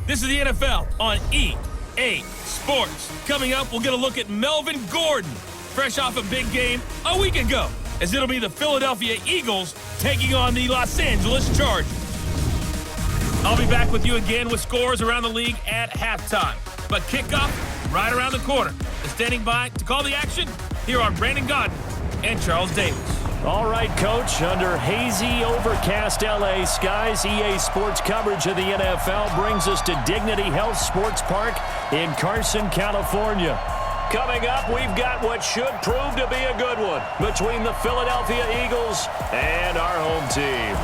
This is the NFL on EA Sports. Coming up, we'll get a look at Melvin Gordon, fresh off a big game a week ago, as it'll be the Philadelphia Eagles taking on the Los Angeles Chargers. I'll be back with you again with scores around the league at halftime. But kickoff right around the corner. And standing by to call the action, here are Brandon Gaudin and Charles Davis. All right, Coach, under hazy, overcast LA skies, EA Sports coverage of the NFL brings us to Dignity Health Sports Park in Carson, California. Coming up, we've got what should prove to be a good one between the Philadelphia Eagles and our home team.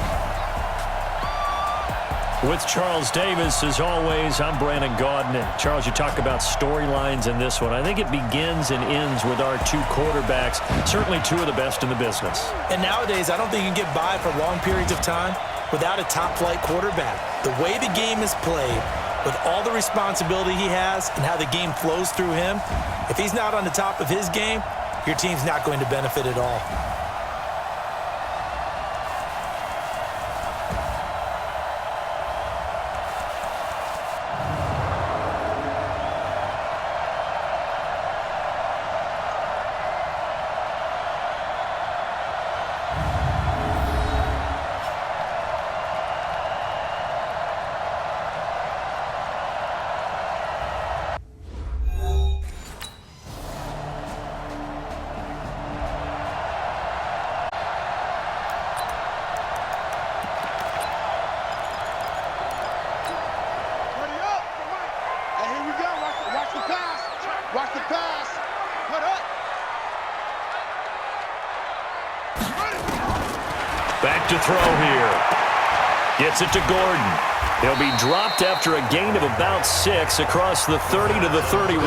With Charles Davis, as always, I'm Brandon Gaudin. And Charles, you talk about storylines in this one. I think it begins and ends with our two quarterbacks, certainly two of the best in the business. And nowadays, I don't think you can get by for long periods of time without a top-flight quarterback. The way the game is played, with all the responsibility he has and how the game flows through him, if he's not on the top of his game, your team's not going to benefit at all. Back to throw here. Gets it to Gordon. He'll be dropped after a gain of about 6 across the 30 to the 31.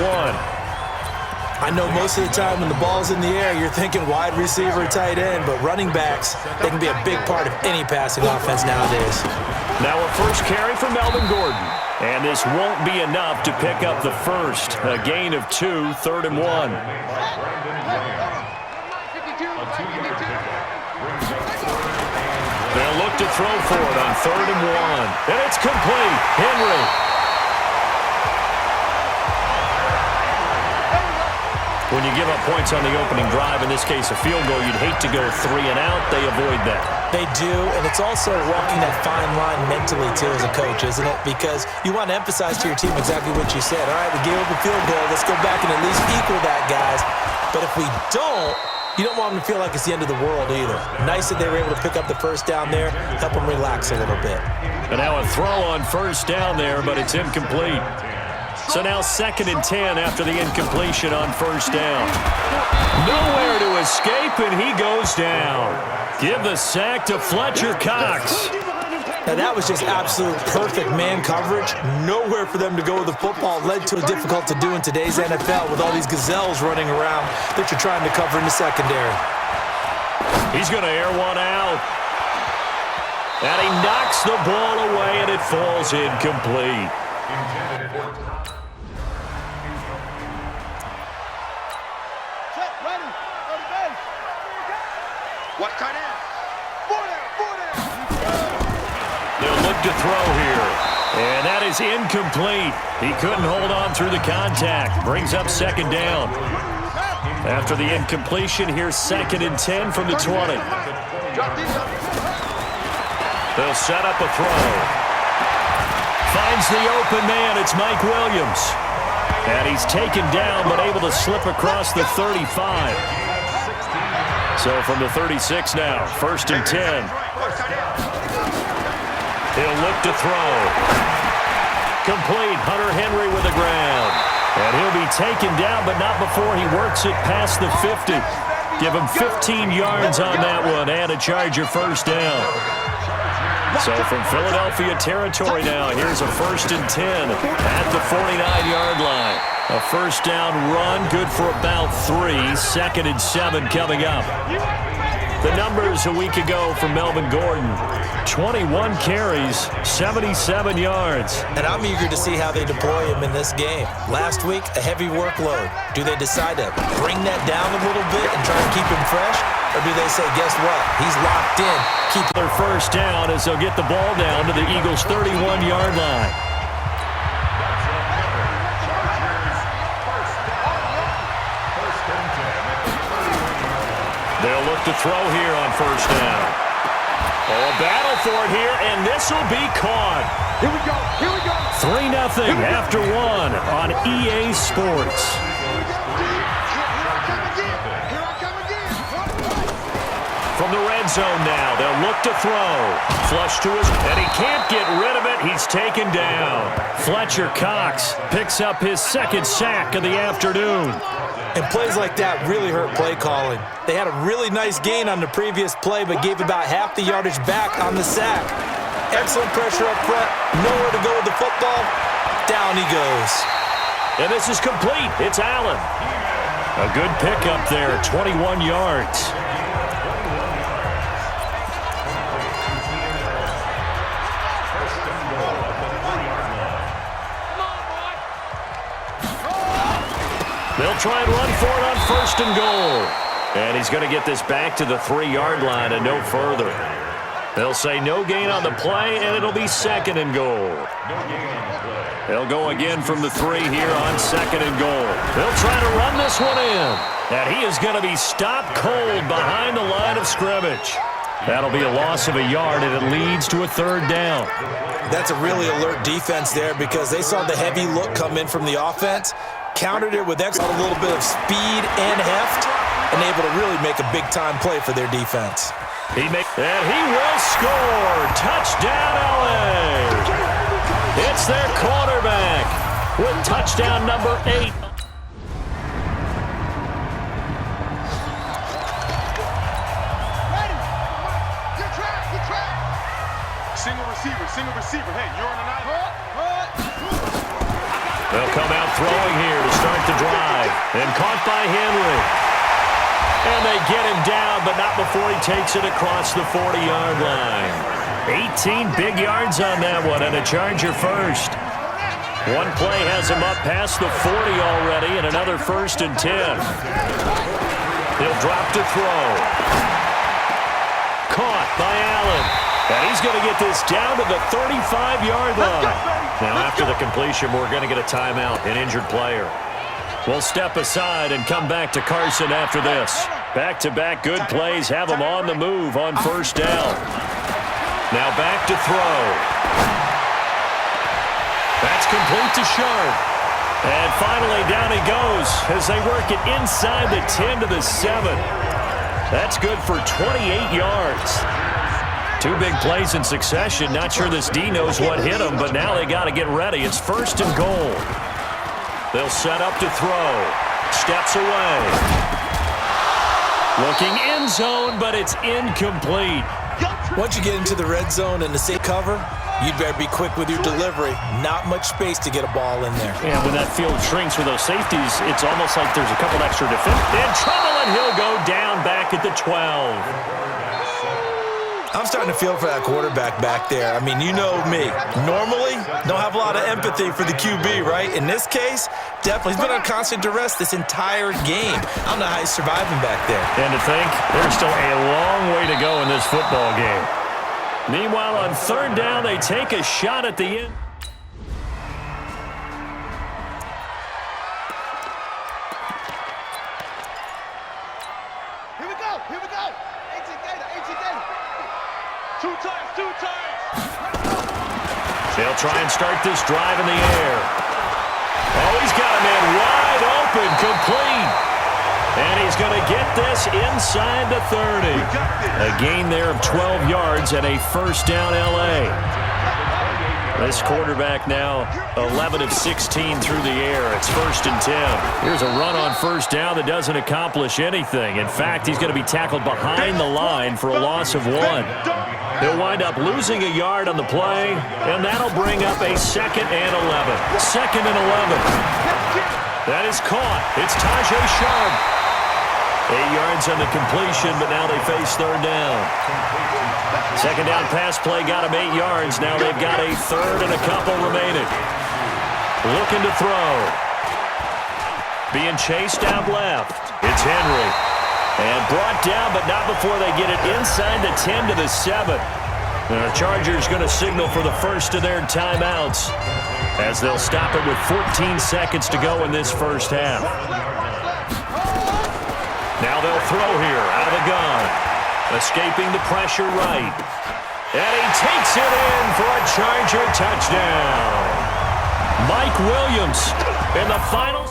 I know most of the time when the ball's in the air, you're thinking wide receiver, tight end, but running backs, they can be a big part of any passing offense nowadays. Now a first carry for Melvin Gordon. And this won't be enough to pick up the first. A gain of 2, 3rd and 1. They'll look to throw for it on 3rd and 1. And it's complete. Henry. When you give up points on the opening drive, in this case a field goal, you'd hate to go 3 and out. They avoid that. They do, and it's also walking that fine line mentally, too, as a coach, isn't it? Because you want to emphasize to your team exactly what you said. All right, we gave up a field goal. Let's go back and at least equal that, guys. But if we don't, you don't want them to feel like it's the end of the world either. Nice that they were able to pick up the first down there, help them relax a little bit. And now a throw on first down there, but it's incomplete. So now 2nd and 10 after the incompletion on first down. Nowhere to escape, and he goes down. Give the sack to Fletcher Cox. Now that was just absolute perfect man coverage. Nowhere for them to go with the football. Led to a difficult to do in today's NFL with all these gazelles running around that you're trying to cover in the secondary. He's going to air one out. And he knocks the ball away, and it falls incomplete. They'll look to throw here. And that is incomplete. He couldn't hold on through the contact. Brings up 2nd down. After the incompletion, here's 2nd and 10 from the 20. They'll set up a throw. Finds the open man. It's Mike Williams. And he's taken down but able to slip across the 35. So from the 36 now, 1st and 10. He'll look to throw. Complete. Hunter Henry with the ground. And he'll be taken down, but not before he works it past the 50. Give him 15 yards on that one and a Charger first down. So from Philadelphia territory now, here's a 1st and 10 at the 49-yard line. A first down run, good for about 3. 2nd and 7 coming up. The numbers a week ago for Melvin Gordon. 21 carries, 77 yards. And I'm eager to see how they deploy him in this game. Last week, a heavy workload. Do they decide to bring that down a little bit and try and keep him fresh? Or do they say, guess what? He's locked in. Keep their first down as they'll get the ball down to the Eagles' 31-yard line. throw here on first down. Oh, a battle for it here, and this will be caught. Here we go. 3-0 after one on EA Sports. From the red zone now, they'll look to throw. Flush to his, and he can't get rid of it. He's taken down. Fletcher Cox picks up his second sack of the afternoon. And plays like that really hurt play calling. They had a really nice gain on the previous play, but gave about half the yardage back on the sack. Excellent pressure up front. Nowhere to go with the football. Down he goes. And this is complete. It's Allen. A good pickup there, 21 yards. They'll try and run for it on first and goal. And he's going to get this back to the 3-yard line and no further. They'll say no gain on the play, and it'll be second and goal. They'll go again from the 3 here on second and goal. They'll try to run this one in. And he is going to be stopped cold behind the line of scrimmage. That'll be a loss of a yard, and it leads to a third down. That's a really alert defense there because they saw the heavy look come in from the offense, countered it with a little bit of speed and heft, and able to really make a big-time play for their defense. And he will score. Touchdown, LA. It's their quarterback with touchdown number 8. Single receiver. Hey, you're on an island. They'll come out throwing here to start the drive. And caught by Henry. And they get him down, but not before he takes it across the 40-yard line. 18 big yards on that one, and a Charger first. One play has him up past the 40 already, and another first and 10. He'll drop to throw. Caught by Allen. And he's going to get this down to the 35-yard line. Now, after the completion, we're going to get a timeout, an injured player. We'll step aside and come back to Carson after this. Back-to-back good plays have him on the move on first down. Now back to throw. That's complete to Sharp. And finally down he goes as they work it inside the 10 to the 7. That's good for 28 yards. 2 big plays in succession. Not sure this D knows what hit him, but now they got to get ready. It's first and goal. They'll set up to throw. Steps away. Looking end zone, but it's incomplete. Once you get into the red zone and the safe cover, you'd better be quick with your delivery. Not much space to get a ball in there. And when that field shrinks with those safeties, it's almost like there's a couple extra defenders. In trouble, and he'll go down back at the 12. I'm starting to feel for that quarterback back there. I mean, you know me. Normally, don't have a lot of empathy for the QB, right? In this case, definitely. He's been on constant duress this entire game. I don't know how he's surviving back there. And to think, there's still a long way to go in this football game. Meanwhile, on third down, they take a shot at the end. Here we go. 18 data. Two times. They'll try and start this drive in the air. Oh, he's got a man wide open, complete. And he's going to get this inside the 30. A gain there of 12 yards and a first down LA. This quarterback now 11 of 16 through the air. It's first and 10. Here's a run on first down that doesn't accomplish anything. In fact, he's going to be tackled behind the line for a loss of 1. He'll wind up losing a yard on the play, and that'll bring up a second and 11. Second and 11. That is caught. It's Tajay Sharp. 8 yards on the completion, but now they face third down. Second down pass play got him 8 yards. Now they've got a third and a couple remaining. Looking to throw. Being chased down left. It's Henry. And brought down, but not before they get it inside the 10 to the 7. And the Chargers going to signal for the first of their timeouts as they'll stop it with 14 seconds to go in this first half. Now they'll throw here out of the gun. Escaping the pressure right. And he takes it in for a Charger touchdown. Mike Williams in the final.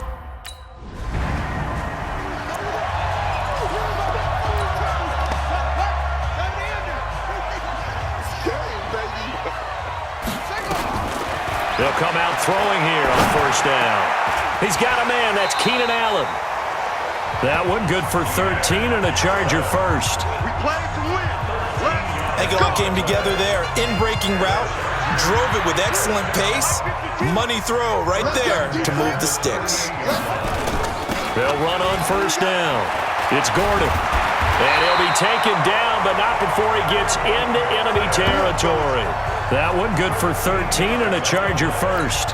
They'll come out throwing here on first down. He's got a man. That's Keenan Allen. That one good for 13 and a Charger first. We play to win. I think it all came together there. In-breaking route, drove it with excellent pace. Money throw right there to move the sticks. They'll run on first down. It's Gordon. And he'll be taken down, but not before he gets into enemy territory. That one good for 13 and a Charger first.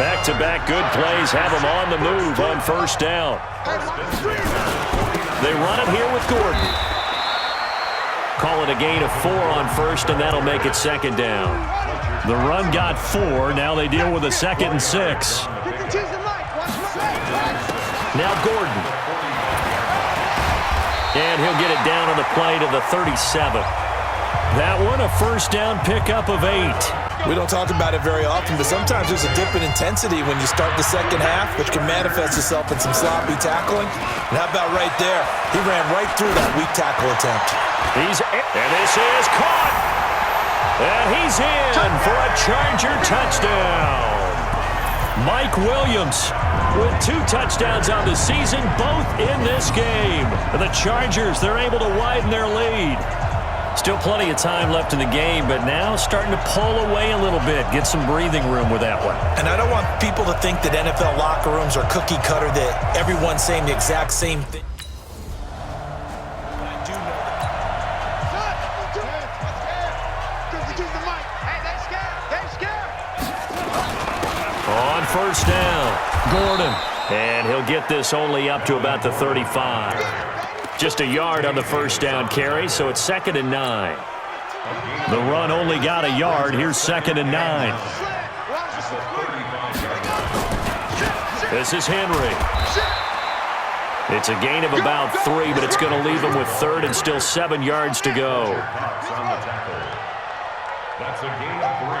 Back-to-back good plays have him on the move on first down. They run it here with Gordon. Call it a gain of 4 on first, and that'll make it second down. The run got 4. Now they deal with a 2nd and 6. Now Gordon. And he'll get it down on the play to the 37. That one a first down pickup of 8. We don't talk about it very often, but sometimes there's a dip in intensity when you start the second half, which can manifest itself in some sloppy tackling. And how about right there? He ran right through that weak tackle attempt. And this is caught. And he's in for a Charger touchdown. Mike Williams with 2 touchdowns on the season, both in this game. The Chargers, they're able to widen their lead. Still plenty of time left in the game, but now starting to pull away a little bit, get some breathing room with that one. And I don't want people to think that NFL locker rooms are cookie cutter, that everyone's saying the exact same thing. On first down, Gordon. And he'll get this only up to about the 35. Just a yard on the first down carry, so it's 2nd and 9. The run only got a yard. Here's 2nd and 9. This is Henry. It's a gain of about 3, but it's going to leave him with 3rd and still 7 yards to go. That's a gain of 3.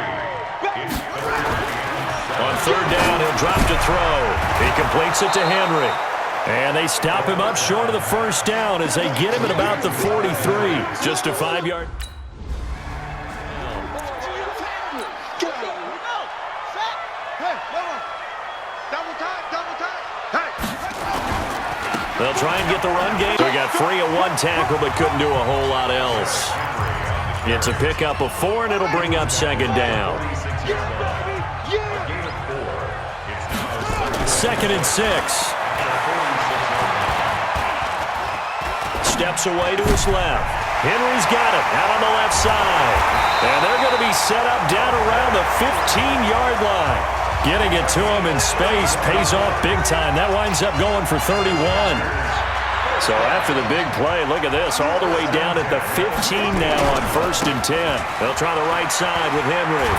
On 3rd down, he'll drop to throw. He completes it to Henry. And they stop him up short of the first down as they get him at about the 43. Just a 5-yard. They'll try and get the run game. They got free of 1 tackle, but couldn't do a whole lot else. It's a pickup of 4, and it'll bring up 2nd down. 2nd and 6. Steps away to his left. Henry's got it out on the left side. And they're going to be set up down around the 15-yard line. Getting it to him in space pays off big time. That winds up going for 31. So after the big play, look at this, all the way down at the 15 now on 1st and 10. They'll try the right side with Henry.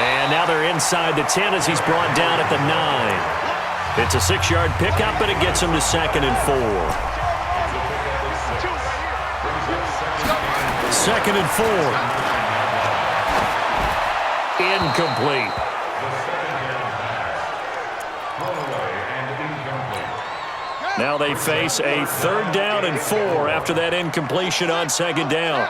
And now they're inside the 10 as he's brought down at the 9. It's a 6-yard pickup, but it gets him to 2nd and 4. 2nd and 4. Incomplete. Now they face a 3rd down and 4 after that incompletion on 2nd down.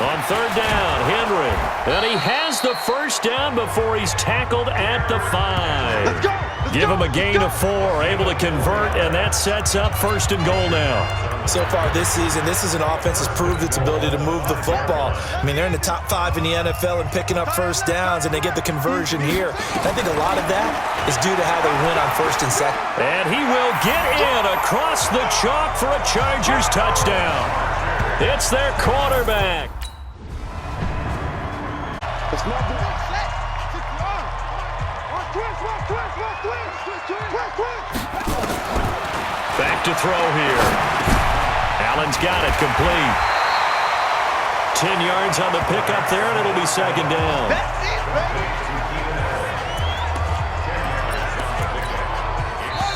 On 3rd down, Henry. And he has the first down before he's tackled at the 5. Give him a gain of 4, able to convert, and that sets up 1st and goal now. So far this season, this is an offense that's proved its ability to move the football. I mean, they're in the top 5 in the NFL and picking up first downs, and they get the conversion here. I think a lot of that is due to how they win on 1st and 2nd. And he will get in across the chalk for a Chargers touchdown. It's their quarterback. Back to throw here. Allen's got it complete. 10 yards on the pickup there, and it'll be 2nd down.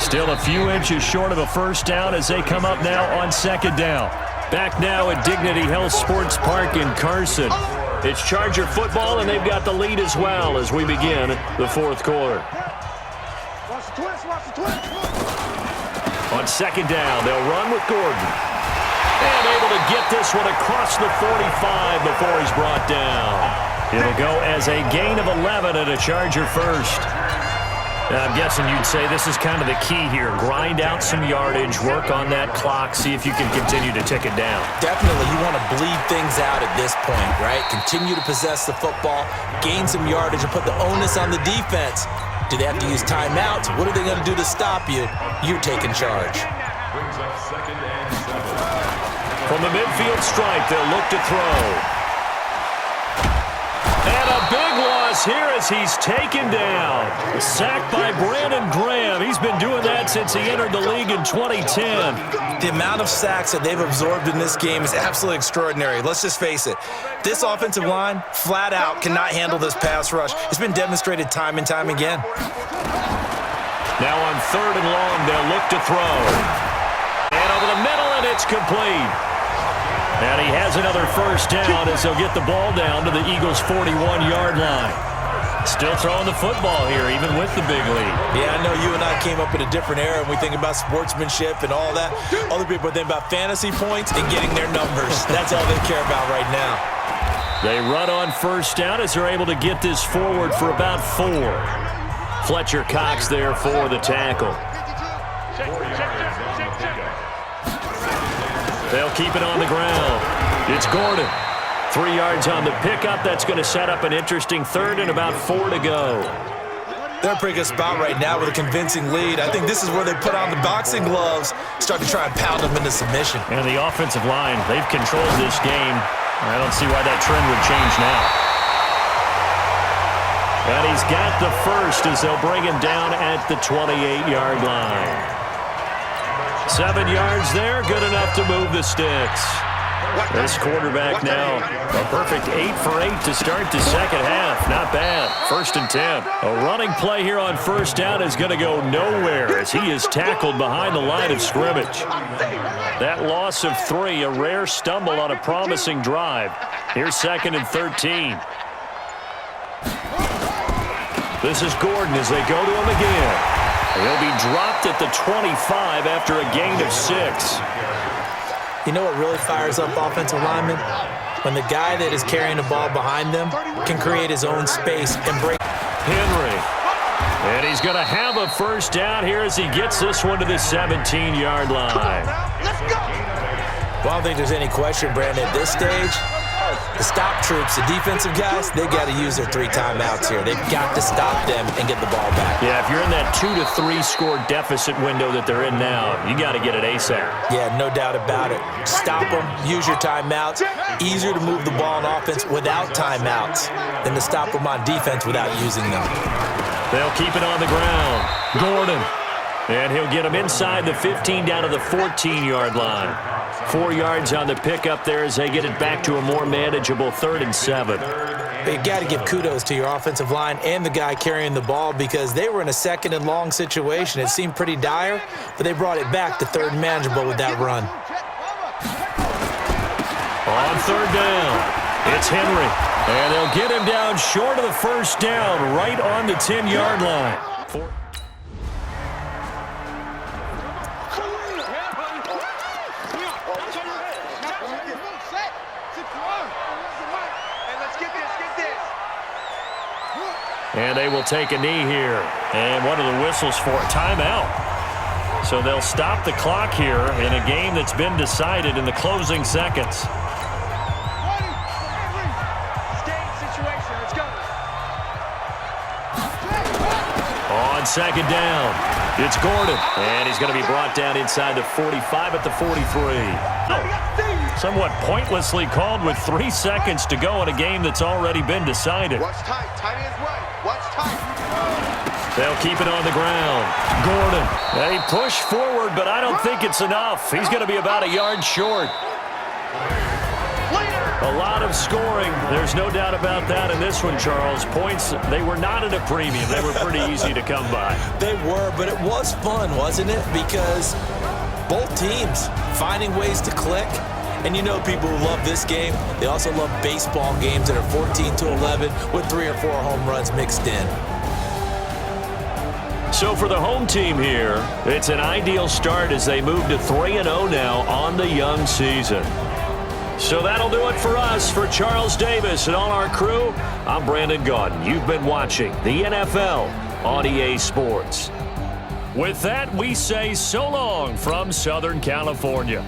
Still a few inches short of a first down as they come up now on second down. Back now at Dignity Health Sports Park in Carson. It's Charger football, and they've got the lead as well as we begin the fourth quarter. On second down, they'll run with Gordon. And able to get this one across the 45 before he's brought down. It'll go as a gain of 11 and a Charger first. I'm guessing you'd say this is kind of the key here. Grind out some yardage, work on that clock, see if you can continue to tick it down. Definitely, you want to bleed things out at this point, right? Continue to possess the football, gain some yardage, and put the onus on the defense. Do they have to use timeouts? What are they going to do to stop you? You're taking charge. From the midfield stripe, they'll look to throw. And a big loss here as he's taken down. A sack by Brandon Graham. He's been doing that since he entered the league in 2010. The amount of sacks that they've absorbed in this game is absolutely extraordinary. Let's just face it. This offensive line, flat out, cannot handle this pass rush. It's been demonstrated time and time again. Now on third and long, they'll look to throw. And over the middle, and it's complete. And he has another first down as they'll get the ball down to the Eagles' 41-yard line. Still throwing the football here, even with the big lead. Yeah, I know you and I came up in a different era, and we think about sportsmanship and all that. Other people think about fantasy points and getting their numbers. That's all they care about right now. They run on first down as they're able to get this forward for about 4. Fletcher Cox there for the tackle. They'll keep it on the ground. It's Gordon. 3 yards on the pickup. That's going to set up an interesting third and about 4 to go. They're in a pretty good spot right now with a convincing lead. I think this is where they put on the boxing gloves, start to try and pound them into submission. And the offensive line, they've controlled this game. I don't see why that trend would change now. And he's got the first as they'll bring him down at the 28-yard line. 7 yards there, good enough to move the sticks. This quarterback now, a perfect 8 for 8 to start the second half. Not bad. 1st and 10. A running play here on first down is going to go nowhere as he is tackled behind the line of scrimmage. That loss of 3, a rare stumble on a promising drive. Here's 2nd and 13. This is Gordon as they go to him again. He'll be dropped at the 25 after a gain of 6. You know what really fires up offensive linemen? When the guy that is carrying the ball behind them can create his own space and break. Henry. And he's going to have a first down here as he gets this one to the 17-yard line. Let's go. Well, I don't think there's any question, Brandon, at this stage. The stop troops, the defensive guys, they got to use their 3 timeouts here. They've got to stop them and get the ball back. Yeah, if you're in that 2 to 3 score deficit window that they're in now, you got to get it ASAP. Yeah, no doubt about it. Stop them, use your timeouts. Easier to move the ball on offense without timeouts than to stop them on defense without using them. They'll keep it on the ground. Gordon. And he'll get him inside the 15 down to the 14-yard line. 4 yards on the pickup there as they get it back to a more manageable 3rd and 7. You got to give kudos to your offensive line and the guy carrying the ball because they were in a 2nd and long situation. It seemed pretty dire, but they brought it back to 3rd and manageable with that run. On 3rd down, it's Henry. And they'll get him down short of the first down, right on the 10-yard line. And they will take a knee here. And what are the whistles for? Timeout. So they'll stop the clock here in a game that's been decided in the closing seconds. On 2nd down, it's Gordon. And he's going to be brought down inside the 45 at the 43. Somewhat pointlessly called with 3 seconds to go in a game that's already been decided. Watch tight. Tight ends right. Watch tight. They'll keep it on the ground. Gordon. They push forward, but I don't think it's enough. He's going to be about a yard short. Leader. A lot of scoring. There's no doubt about that in this one, Charles. Points, they were not at a premium. They were pretty easy to come by. They were, but it was fun, wasn't it? Because both teams finding ways to click. And you know people who love this game, they also love baseball games that are 14-11 with 3 or 4 home runs mixed in. So for the home team here, it's an ideal start as they move to 3-0 now on the young season. So that'll do it for us. For Charles Davis and all our crew, I'm Brandon Gaudin. You've been watching the NFL on EA Sports. With that, we say so long from Southern California.